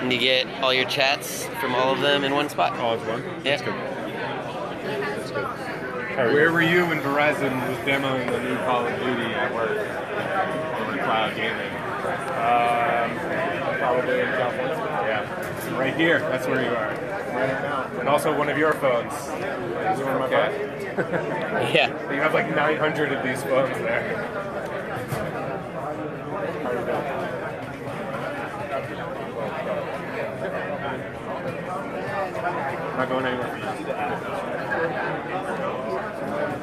And you get all your chats from all of them in one spot. All as one? Yeah. That's good. That's good. Where were you when Verizon was demoing the new Call of Duty at work? Or cloud gaming? Probably in California. Yeah. Right here. That's where you are. Right now. And also one of your phones. Is it one of my phones? Yeah. You have like 900 of these phones there. I'm not going anywhere for you.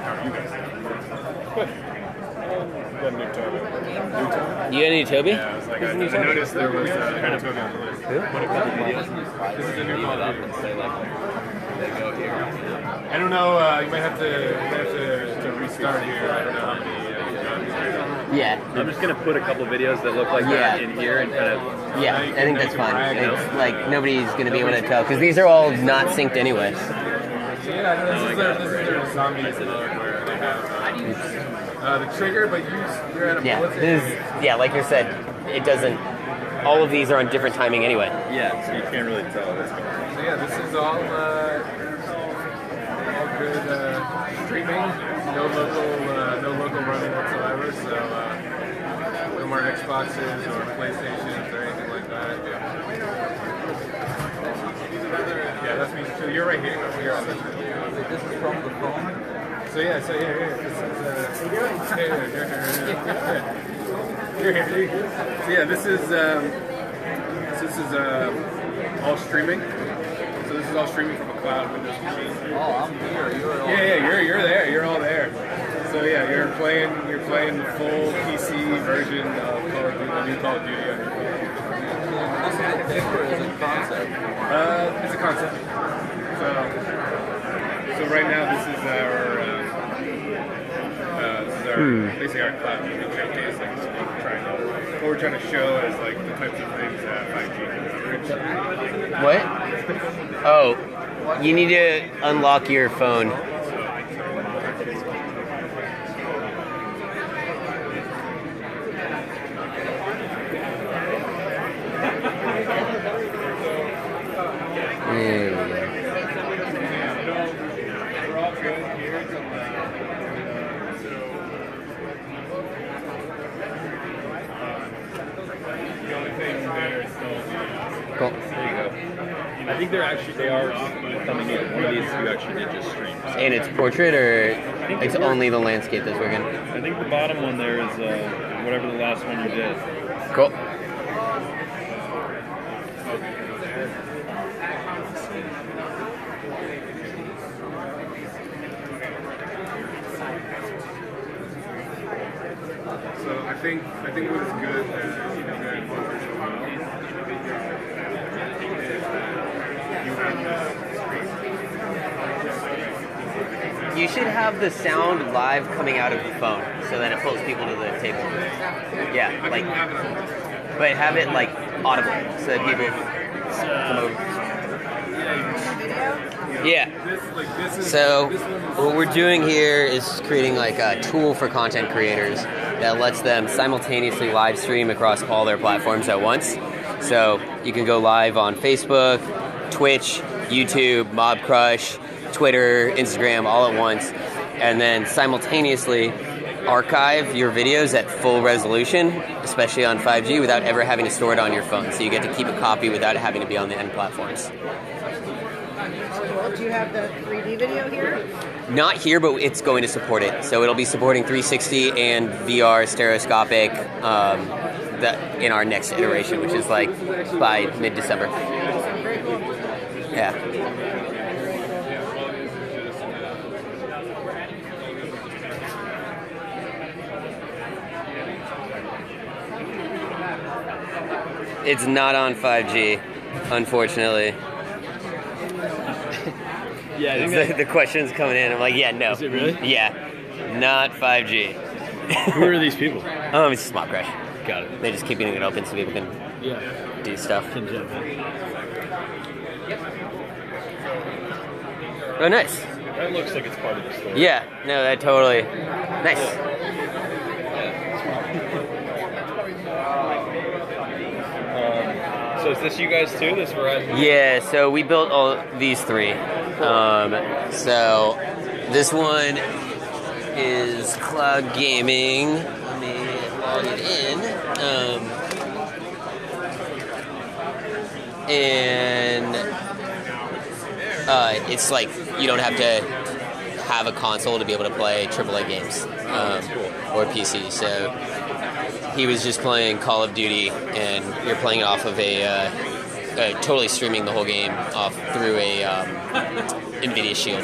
How are you guys? Good. Got a new Toby. New Toby? You got any Toby? Yeah, I was like, I noticed there was a kind of Toby on the list. Who? What a couple videos. This is a new Call of Duty. I don't know, you might have to restart here. I don't know how many Yeah. I'm just going to put a couple videos that look like that in here and kind of... Yeah, I think that's fine. It's like nobody's going to be able to tell because these are all not synced anyways. Yeah, this is their zombie mode where they have the trigger, but you're at a yeah, like you said, it doesn't. All of these are on different timing anyway. Yeah, so you can't really tell what's going on. So yeah, this is all good streaming, no local running whatsoever. So no more Xboxes or PlayStations or anything like that. Yeah, that's me. So you're right here. You're on this. This is from the phone. So yeah, here. This is here. So yeah, this is all streaming. So this is all streaming from a cloud Windows machine. Oh, I'm here. You're there. You're all there. So yeah, you're playing the full PC version of Call of Duty, the new Call of Duty on your phone. This is a thing or is it a concept? It's a concept. So right now this is our basically our cloud gaming showcase. Like what we're trying to show is like the types of things that 5G can cover. What? Oh, you need to unlock your phone. Cool. There you go. I think they are coming in. One of these you actually did just stream. And it's portrait or it's only the landscape that's working? I think the bottom one there is whatever the last one you did. Cool. So I think what is good You should have the sound live coming out of the phone, so that it pulls people to the table. Yeah, like, but have it like audible, so that people come over. Yeah. So what we're doing here is creating like a tool for content creators that lets them simultaneously live stream across all their platforms at once. So you can go live on Facebook, Twitch, YouTube, Mobcrush, Twitter, Instagram, all at once, and then simultaneously archive your videos at full resolution, especially on 5G, without ever having to store it on your phone. So you get to keep a copy without having to be on the end platforms. Do you have the 3D video here? Not here, but it's going to support it. So it'll be supporting 360 and VR stereoscopic in our next iteration, which is like by mid-December. Yeah. It's not on 5G, unfortunately. Yeah, I think the question's coming in. I'm like, yeah, no. Is it really? Yeah, not 5G. Who are these people? It's just Mobcrush. Got it. They're just keeping it open so people can do stuff. Oh, nice. That looks like it's part of the story. Yeah, no, that totally. Nice. So So is this you guys too? This Verizon? Yeah, so we built all these three. So this one is cloud gaming. Let me log it in. And it's like you don't have to have a console to be able to play AAA games or PC. So he was just playing Call of Duty, and you're playing it off of totally streaming the whole game off through a NVIDIA Shield.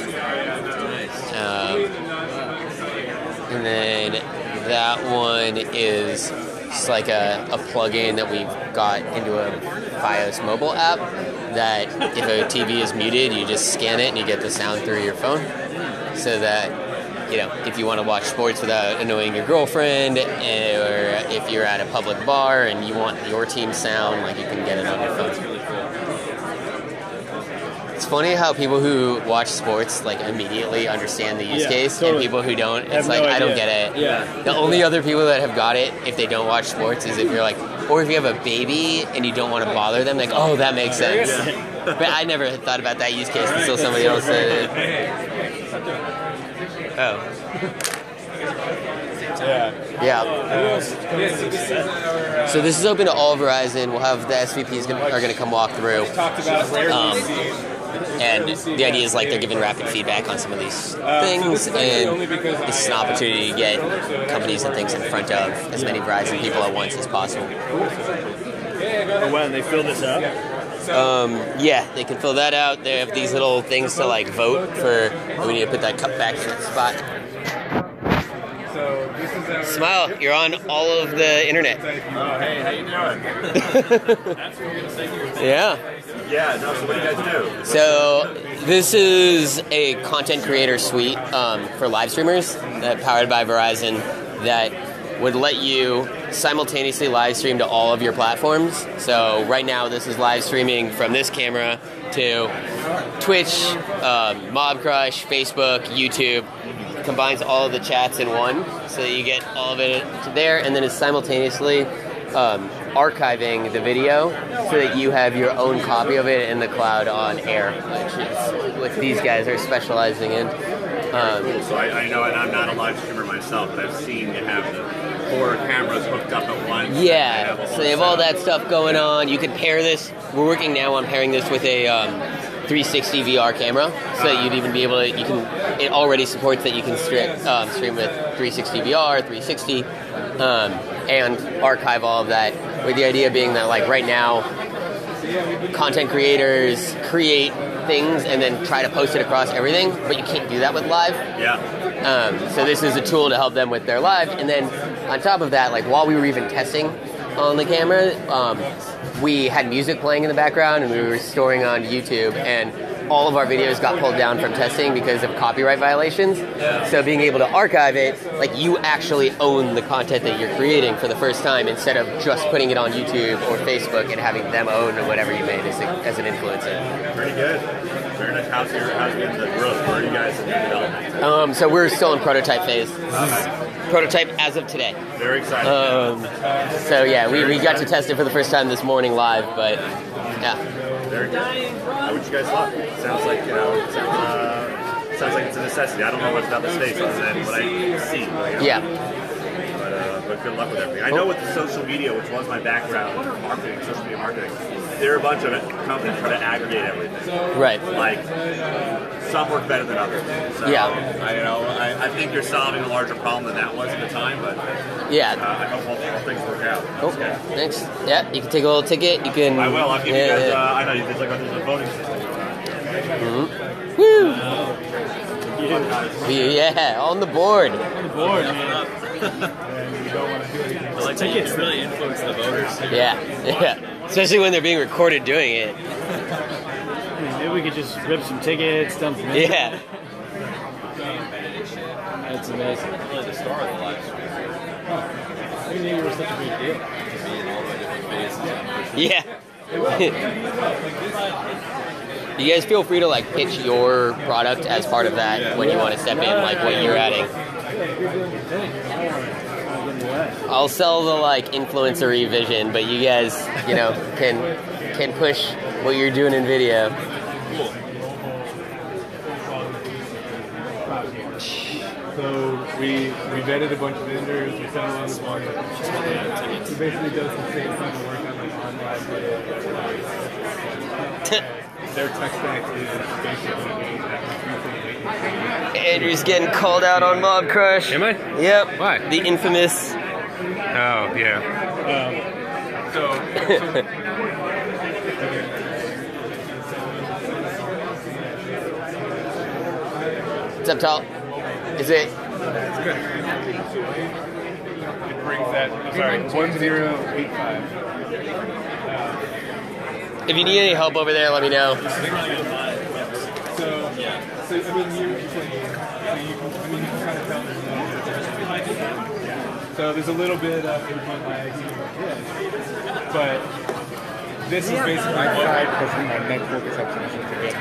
And then that one is just like a plugin that we've got into a Fios mobile app that if a TV is muted, you just scan it and you get the sound through your phone. So that, you know, if you want to watch sports without annoying your girlfriend, or if you're at a public bar and you want your team's sound, like you can get it on your phone. It's funny how people who watch sports like immediately understand the use case, and people who don't, it's like, I don't get it. Yeah. The only other people that have got it, if they don't watch sports, is if you're like, or if you have a baby and you don't want to bother them, like, oh, that makes sense. But I never had thought about that use case until somebody else said it. Oh. Yeah. So this is open to all Verizon. We'll have the SVPs are going to come walk through. And the idea is like they're giving rapid feedback on some of these things, and this is an opportunity to get companies and things in front of as many Verizon people at once as possible. When they fill this up? Yeah, they can fill that out. They have these little things to like vote for. We need to put that cup back in its spot. Smile, you're on all of the internet. Oh, hey, how you doing? Yeah. Yeah, no, so what do you guys do? So this is a content creator suite for live streamers powered by Verizon that would let you simultaneously live stream to all of your platforms. So right now this is live streaming from this camera to Twitch, Mobcrush, Facebook, YouTube. Combines all of the chats in one, so that you get all of it there, and then it's simultaneously archiving the video so that you have your own copy of it in the cloud on air, which is what these guys are specializing in. So I know, and I'm not a live streamer myself, but I've seen you have the 4 cameras hooked up at once. Yeah, so they have all that stuff going on. You could pair this. We're working now on pairing this with a 360 VR camera, so that you'd even be able to. It already supports that you can stream with 360 VR, 360, and archive all of that. With the idea being that, like right now, content creators create things and then try to post it across everything, but you can't do that with live. Yeah. So this is a tool to help them with their live, and then on top of that, like while we were even testing on the camera, we had music playing in the background, and we were storing on YouTube, and all of our videos got pulled down from testing because of copyright violations. So being able to archive it, like you actually own the content that you're creating for the first time, instead of just putting it on YouTube or Facebook and having them own whatever you made as an influencer. Pretty good. Very nice. How's been the growth? Where are you guys in the development? So we're still in prototype phase. Prototype as of today. Very exciting. So yeah, we got to test it for the first time this morning live, but yeah. Very good. What you guys thought? Sounds like sounds like it's a necessity. I don't know much about the States other than what I see. Yeah. But good luck with everything. I know with the social media, which was my background, marketing, social media marketing, there are a bunch of companies trying to aggregate everything. Right. Like, some work better than others. So, yeah. I think you're solving a larger problem than that was at the time, but yeah. I hope all things work out. Oh, thanks. Yeah, you can take a little ticket. You can. I will. I'll give you guys. I know there's a voting system. Mm-hmm. Woo! Yeah, on the board. On the board, man. The tickets really influence the voters. Yeah. Especially when they're being recorded doing it. Maybe we could just rip some tickets, dump them in. Yeah. That's amazing. Really the star of the live stream. I didn't know you were such a big deal. To be in all the different phases. Yeah. You guys feel free to like pitch your product as part of that when you want to step in, like what you're adding. I'll sell the like influencer-y vision, but you guys, can can push what you're doing in video. Cool. So we vetted a bunch of vendors, we settled on one. He basically does the same kind of work on like online video. Their tech stack is basically Andrew's getting called out on Mobcrush. Am I? Yep. Why? The infamous. Oh, yeah. What's up, Tal? Is it? It brings that, sorry, 1085. If you need any help over there, let me know. So I mean, you can kind of tell so there's a little bit of input lag, but this is basically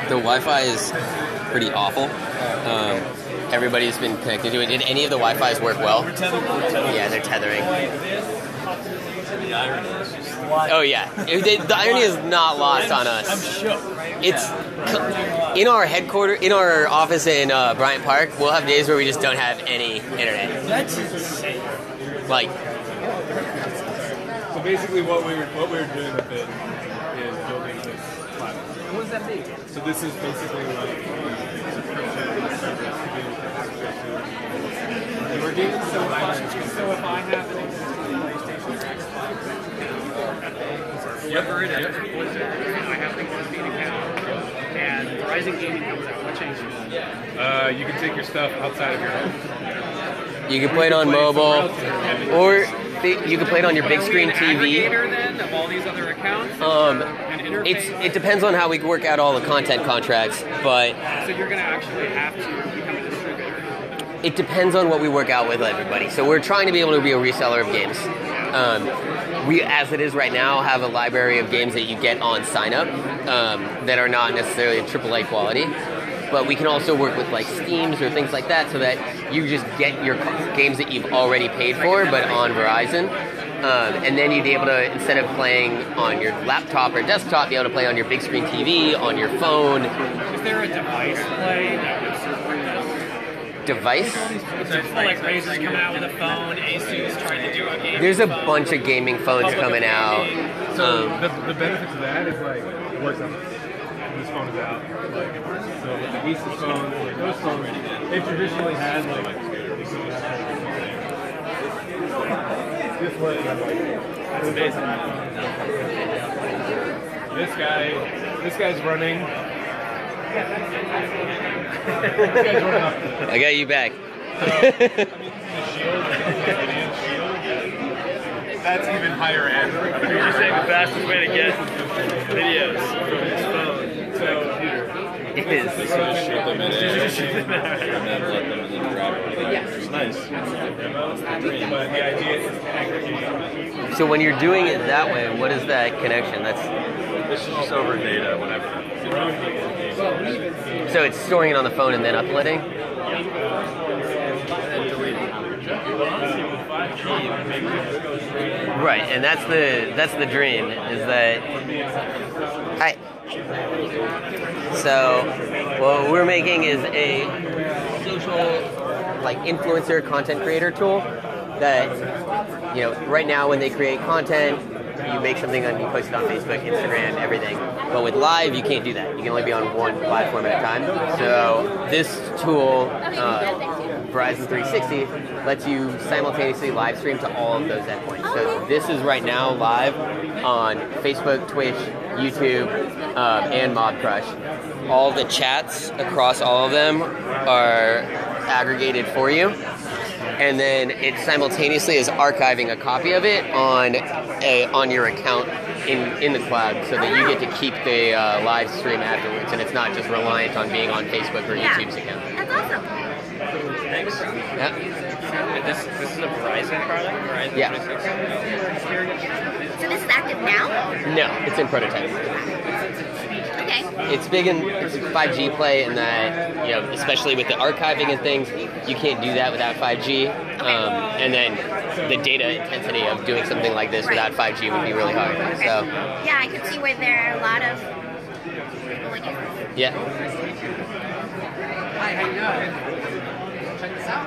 The Wi-Fi is pretty awful. Everybody's been connected to it. Did any of the Wi-Fi's work well? Yeah, they're tethering. Oh yeah, the irony is not lost on us. I'm shook. It's in our headquarters, in our office in Bryant Park. We'll have days where we just don't have any internet. That's insane. Like, so basically, what we were doing with it is building this platform. What does that mean? So this is basically like we're getting so if I have whatever it is, I have to go to the account, and Verizon Gaming comes out. What changes? you can take your stuff outside of your home. you can play it on mobile, or you can play it on your big screen TV. Then of all these other accounts. It depends on how we work out all the content contracts, but So you're going to actually have to become a distributor. it depends on what we work out with everybody. So we're trying to be able to be a reseller of games. We, as it is right now, have a library of games that you get on sign up that are not necessarily AAA quality. But we can also work with like Steams or things like that so that you just get your games that you've already paid for, but on Verizon. And then you'd be able to, instead of playing on your laptop or desktop, be able to play on your big screen TV, on your phone. Is there a device play that would support this? Device? So like Razer's coming out with a phone, Asus trying to do a game. There's a bunch of gaming phones coming out. So the benefit to that is like it works on this phone is out. Like, so with the Asus phone, like those phones, they've traditionally had like this way. This guy's running. I got you back. That's even higher end. You're saying the fastest way to get videos from his phone. So It is. Shoot them in air, and then let them and then drop it. It's nice. but the idea is to aggregate. So when you're doing it that way, what is that connection? That's This is just over data, whatever. so it's storing it on the phone and then uploading. Right, and that's the dream. Is that hi. So what we're making is a social like influencer content creator tool that right now when they create content. You make something and you post it on Facebook, Instagram, everything. But with live, you can't do that. You can only be on one platform at a time. So this tool, Verizon 360, lets you simultaneously live stream to all of those endpoints. So this is right now live on Facebook, Twitch, YouTube, and Mobcrush. All the chats across all of them are aggregated for you. And then it simultaneously is archiving a copy of it on your account in the cloud, so that you get to keep the live stream afterwards, and it's not just reliant on being on Facebook or YouTube's account. That's awesome. Thanks. Yeah. This is a Verizon product? Verizon Yeah. 360? So this is active now? No, it's in prototype. Okay. It's big in 5G play, and that, you know, especially with the archiving and things, you can't do that without 5G. And then the data intensity of doing something like this without 5G would be really hard. Okay. So Yeah, I could see where there are a lot of people like you. yeah. Hi, how you doing? Check this out.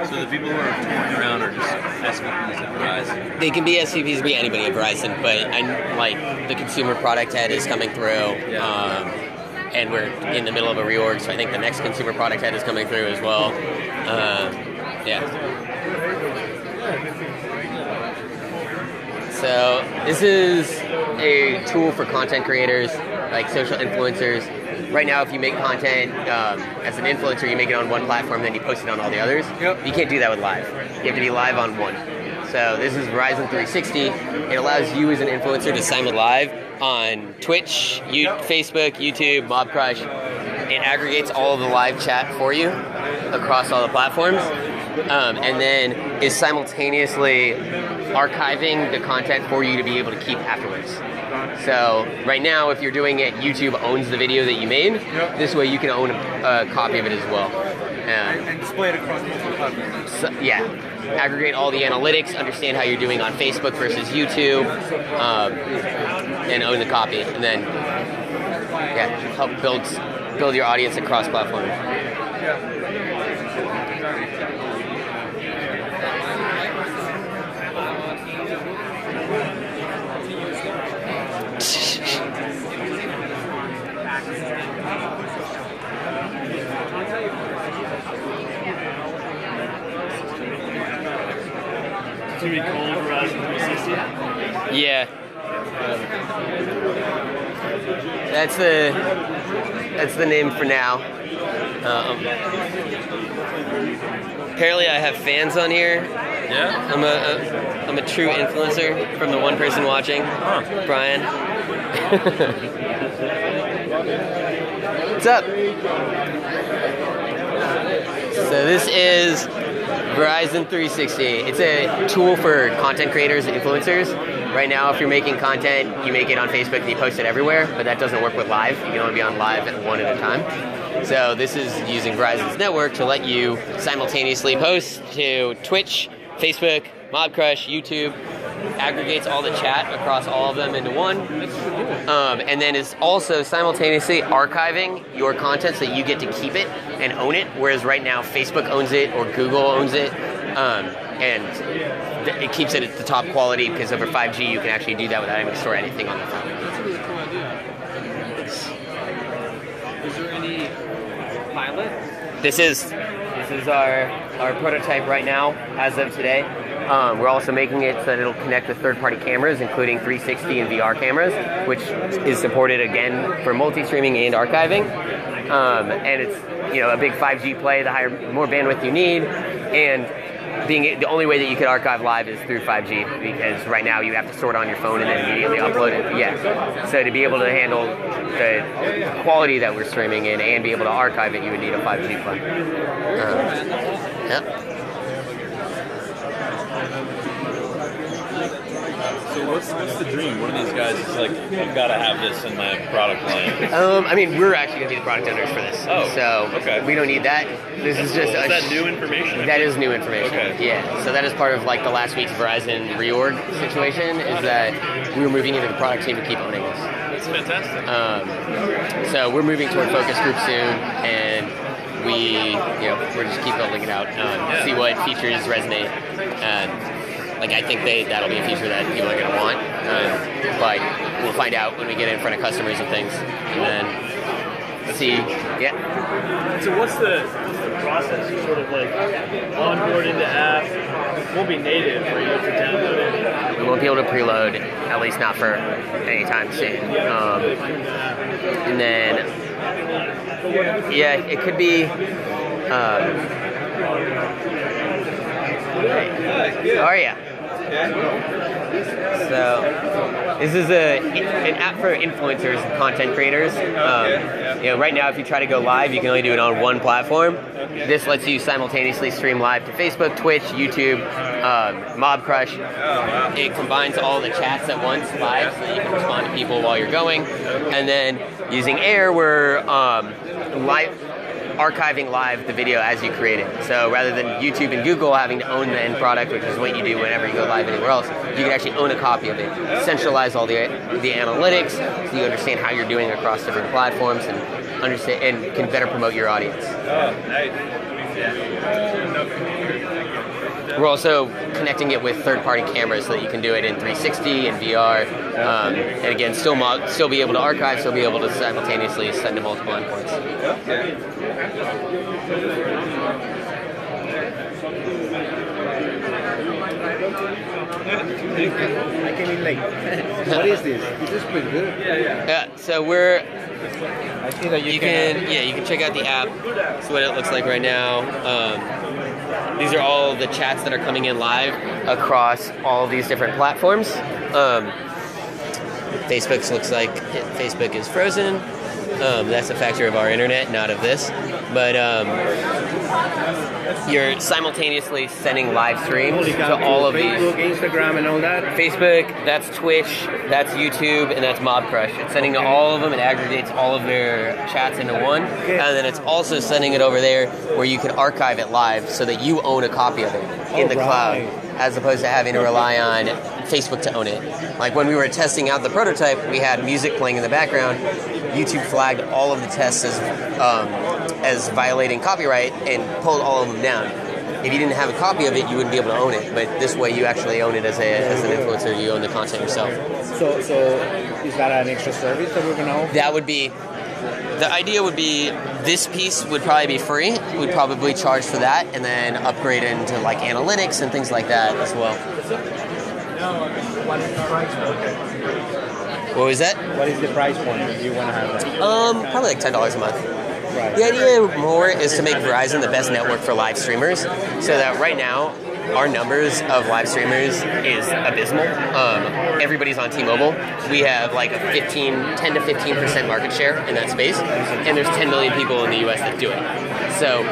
So the people who are touring around are just SVPs at Verizon. They can be SVPs, be anybody at Verizon, but I like the consumer product head is coming through, and we're in the middle of a reorg, so I think the next consumer product head is coming through as well. Yeah. So this is a tool for content creators, like social influencers. Right now, if you make content as an influencer, you make it on one platform, then you post it on all the others. Yep. You can't do that with live. You have to be live on one. So this is Verizon 360. It allows you as an influencer to sign with live on Twitch, Facebook, YouTube, Mobcrush. It aggregates all of the live chat for you across all the platforms, and then is simultaneously archiving the content for you to be able to keep afterwards. So right now, if you're doing it, YouTube owns the video that you made. Yep. This way you can own a copy of it as well. And display it across multiple platforms. So, yeah, aggregate all the analytics, understand how you're doing on Facebook versus YouTube, and own the copy. And then, yeah, help build your audience across platform. To be called Verizon 360. Yeah. That's the name for now. Apparently, I have fans on here. Yeah? I'm a true influencer from the one person watching, Brian. What's up? So this is Verizon 360. It's a tool for content creators and influencers. Right now, if you're making content, you make it on Facebook and you post it everywhere, but that doesn't work with live. You can only be on live at one at a time. So this is using Verizon's network to let you simultaneously post to Twitch, Facebook, Mobcrush, YouTube, aggregates all the chat across all of them into one, and then is also simultaneously archiving your content so you get to keep it and own it, whereas right now Facebook owns it or Google owns it, and it keeps it at the top quality because over 5G you can actually do that without having to store anything on the phone. That's a really cool idea. Is there any pilot? This is our prototype right now as of today. We're also making it so that it'll connect with third-party cameras, including 360 and VR cameras, which is supported again for multi-streaming and archiving. And it's a big 5G play. The more bandwidth you need, and the only way that you could archive live is through 5G, because right now you have to store it on your phone and then immediately upload it. Yeah. So to be able to handle the quality that we're streaming in and be able to archive it, you would need a 5G play. Yep. So what's the dream? One of these guys is like, I've got to have this in my product line. I mean, we're actually going to be the product owners for this. Oh, so okay. We don't need that. This is just Is that new information? That is new information. Okay. Yeah. So that is part of like the last week's Verizon reorg situation, is that we were moving into the product team to keep owning this. That's fantastic. So we're moving toward focus group soon, and we're just keep building it out, see what features resonate, like I think that'll be a feature that people are going to want, but we'll find out when we get in front of customers and things, and then see. Yeah. So what's the process? You sort of like onboard into app. It won't be native, or you have to download it. We won't be able to preload, at least not for any time soon. And then, yeah, it could be. How are ya? So, this is an app for influencers and content creators. You know, right now, if you try to go live, you can only do it on one platform. This lets you simultaneously stream live to Facebook, Twitch, YouTube, Mobcrush. It combines all the chats at once live, so you can respond to people while you're going. And then using Air, we're archiving live the video as you create it. So rather than YouTube and Google having to own the end product, which is what you do whenever you go live anywhere else, you can actually own a copy of it. Centralize all the analytics, so you understand how you're doing across different platforms and understand and can better promote your audience. Oh, nice. We're also connecting it with third-party cameras so that you can do it in 360 and VR, and again, still be able to archive, still be able to simultaneously send to multiple endpoints. Okay. I came in late. What is this? This is pretty good. Yeah. So we're. I see that you can check out the app. That's what it looks like right now. These are all the chats that are coming in live across all these different platforms. Facebook looks like Facebook is frozen. That's a factor of our internet, not of this. But you're simultaneously sending live streams to all of these. Facebook, Instagram, and all that. Facebook, that's Twitch, that's YouTube, and that's Mobcrush. It's sending to all of them. It aggregates all of their chats into one, and then it's also sending it over there where you can archive it live so that you own a copy of it in the cloud, as opposed to having to rely on Facebook to own it. Like when we were testing out the prototype, we had music playing in the background. YouTube flagged all of the tests as violating copyright and pulled all of them down. If you didn't have a copy of it, you wouldn't be able to own it. But this way, you actually own it as an influencer. You own the content yourself. So is that an extra service that we're gonna offer? That would be. The idea would be this piece would probably be free. We'd probably charge for that, and then upgrade it into like analytics and things like that as well. What is the price point? What was that? What is the price point if you want to have that? Probably like $10 a month. Right. The idea more is to make Verizon the best network for live streamers, so that right now our numbers of live streamers is abysmal. Everybody's on T-Mobile. We have like a 10 to 15% market share in that space, and there's 10 million people in the US that do it. So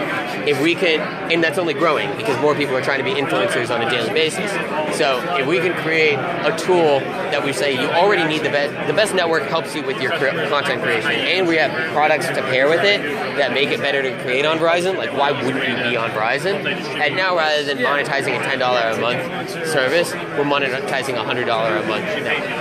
if we can, and that's only growing because more people are trying to be influencers on a daily basis. So if we can create a tool that we say you already need the best network helps you with your content creation, and we have products to pair with it that make it better to create on Verizon, like why wouldn't you be on Verizon? And now rather than monetizing a $10 a month service, we're monetizing $100 a month network.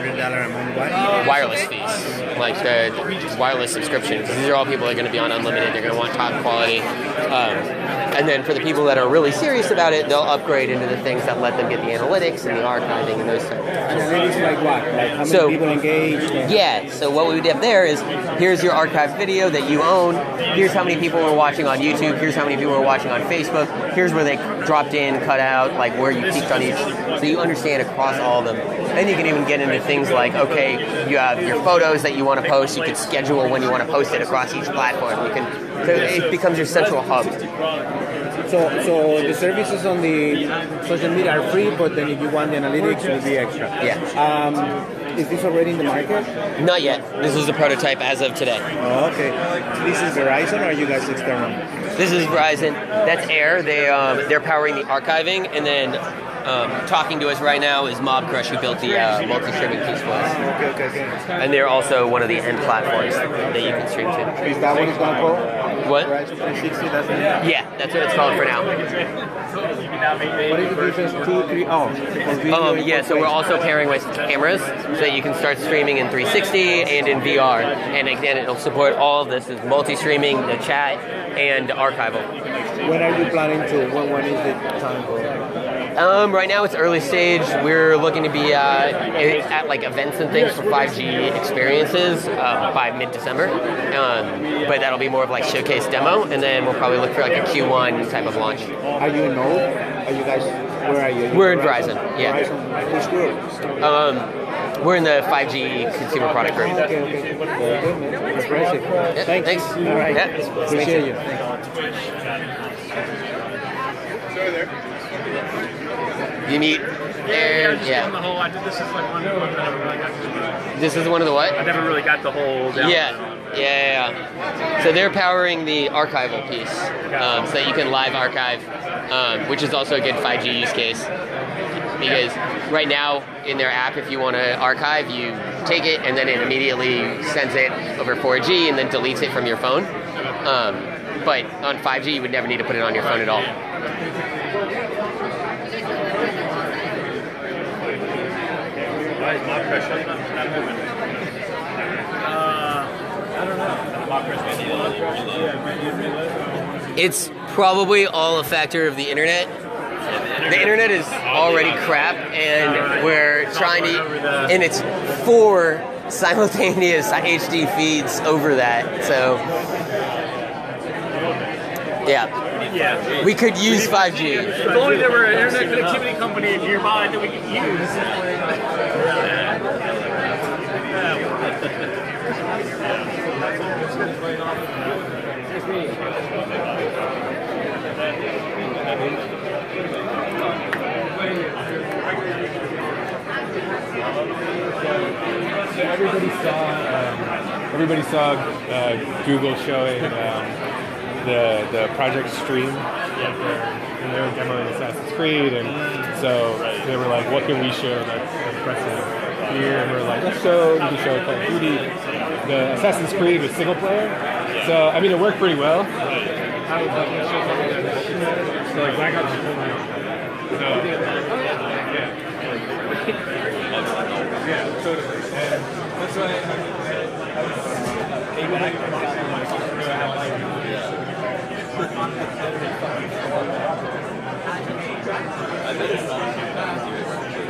$100 a month what? Wireless fees, like the wireless subscription. These are all people that are going to be on unlimited. They're going to want top quality. And then for the people that are really serious about it, they'll upgrade into the things that let them get the analytics and the archiving and those types of things. Analytics like what? Like how many people engaged? Yeah, so what we would have there is, here's your archived video that you own, here's how many people were watching on YouTube, here's how many people were watching on Facebook, here's where they dropped in, cut out, like where you peaked on each, so you understand across all of them. Then you can even get into things like, okay, you have your photos that you want to post, you can schedule when you want to post it across each platform. So it becomes your central hub. So the services on the social media are free, but then if you want the analytics, it will be extra. Yeah. Is this already in the market? Not yet. This is the prototype as of today. Oh, okay. This is Verizon, or are you guys external? This is Verizon. That's Air. They're powering the archiving, and then talking to us right now is Mobcrush, who built the multi-streaming piece for us. Okay. And they're also one of the end platforms that you can stream to. Is that what it's going to call? What? Verizon 360, that's it? Yeah, that's what it's called for now. What is the difference? 2, 3, yeah, so we're also pairing with cameras so that you can start streaming in 360 and in VR. And again, it'll support all of this. It's multi-streaming, the chat, and archival. When are you planning to? When is the time for? Right now it's early stage. We're looking to be at like events and things for 5G experiences by mid-December. But that'll be more of like showcase demo, and then we'll probably look for like a Q1 type of launch. Are you in Node? Are you guys? Where are you? We're in Verizon. Yeah. Verizon. Which group? We're in the 5G consumer product group. Okay. Very good, man. Impressive. Yeah, Thanks. All right. Yeah. Appreciate you. You meet Aaron. On the whole, this is like one that I never really got to. This is one of the what? I never really got the whole. Yeah. So they're powering the archival piece, so that you can live archive, which is also a good 5G use case. Because right now in their app, if you want to archive, you take it and then it immediately sends it over 4G and then deletes it from your phone. But on 5G, you would never need to put it on your phone at all. Why is Mobcrush not moving? I don't know. It's probably all a factor of the internet. The internet is already crap, and we're trying to, and it's 4 simultaneous HD feeds over that. So, yeah, we could use 5G. If only there were an internet connectivity company nearby that we could use. Everybody saw Google showing the Project Stream, and they were demoing Assassin's Creed, and so they were like, "What can we show that's impressive here?" And we were like, "Let's show." You can show Call of Duty. The Assassin's Creed was single player, so I mean it worked pretty well. I was like, "Let's show something that's so like Black Ops." Yeah, totally. And that's why I was able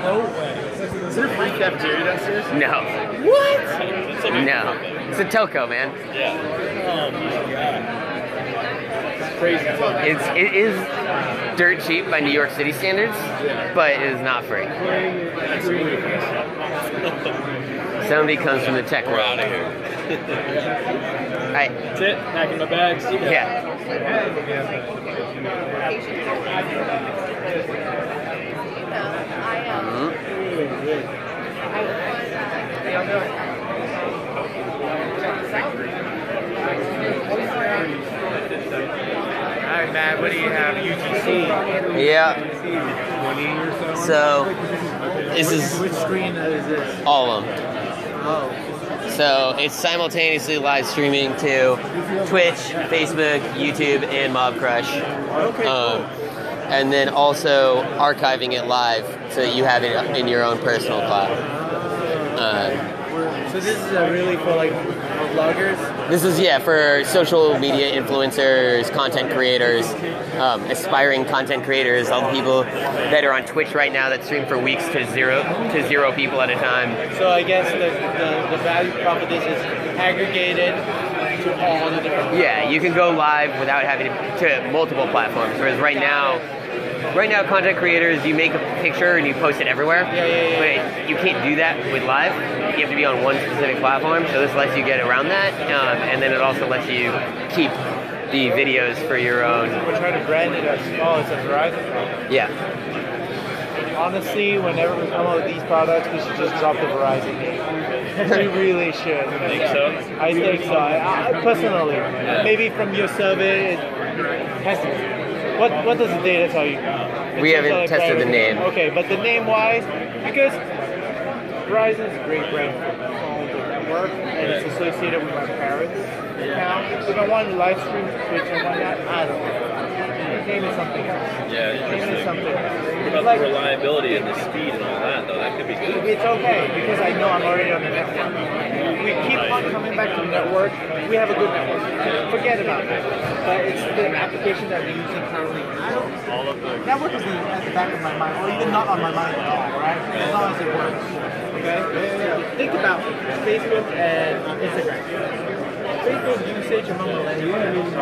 No way. Is there a free cafeteria downstairs? No. What? No. It's a Toco, man. Oh my god. It's crazy. It is dirt cheap by New York City standards, but it is not free. Somebody comes from the tech world. Out of here. Right. That's it. Packing my bags. Yeah. Alright, Matt, what do you have? UGC? Yeah. 20 or so? So, this is Which screen is this? all of them. Oh. So, it's simultaneously live streaming to Twitch, Facebook, YouTube, and Mobcrush. Okay. And then also archiving it live so that you have it in your own personal cloud. So this is really for like vloggers? This is, for social media influencers, content creators, aspiring content creators, all the people that are on Twitch right now that stream for weeks to zero people at a time. So I guess the value prop of this is aggregated to all the different... Yeah, you can go live without having to multiple platforms, whereas right now, content creators, you make a picture and you post it everywhere. Yeah. But you can't do that with live. You have to be on one specific platform, so this lets you get around that, and then it also lets you keep the videos for your own. We're trying to brand it as, it's a Verizon product. Yeah. Honestly, whenever we come up with these products, we should just drop the Verizon name. We really should. Think so? I think so. I personally, maybe from your survey, what does the data tell you? We haven't tested the name. Okay, but the name-wise, because Verizon is a great brand for the network, and it's associated with my parents' account. If I wanted to live stream to Twitch and whatnot, I don't know. Name is something else. Yeah, Name is something else. What about the reliability and the speed and all that, though? That could be good. It's okay, because I know I'm already on the network. We keep on coming back to the network. We have a good network. Forget about it. But it's the application that we're using currently. network is at the back of my mind, or even not on my mind at all, right? As long as it works. Okay? Think about Facebook and Instagram. Facebook usage among millennials.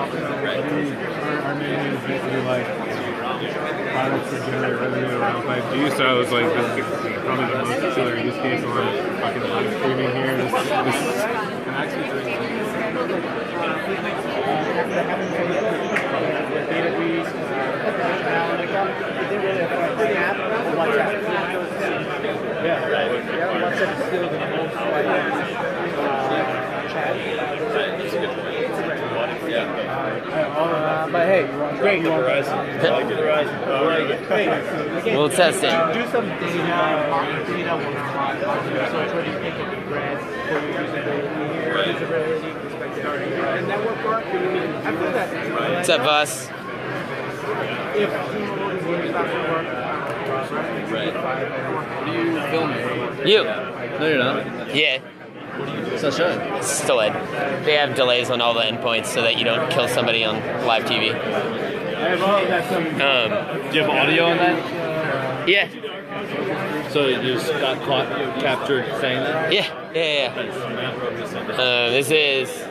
Our main is basically like products that generate revenue around 5G. So I was like, this is probably the most killer use case on fucking live streaming here. This I'm actually doing Yeah, right. Yeah, WhatsApp is still the most but hey, great. Verizon. I like the Verizon. I like it. Hey, We'll test it. Do some data, market data will come on your search. What do you think of the brand? For your usability here, usability, perspective, and network part. I feel that. What's up, boss? If T-Mobile is going to stop the work, What are you filming? You. No, you're not. Yeah. It's not showing. Still in. They have delays on all the endpoints so that you don't kill somebody on live TV. Do you have audio on that? Yeah. So you just got captured saying that? Yeah. This is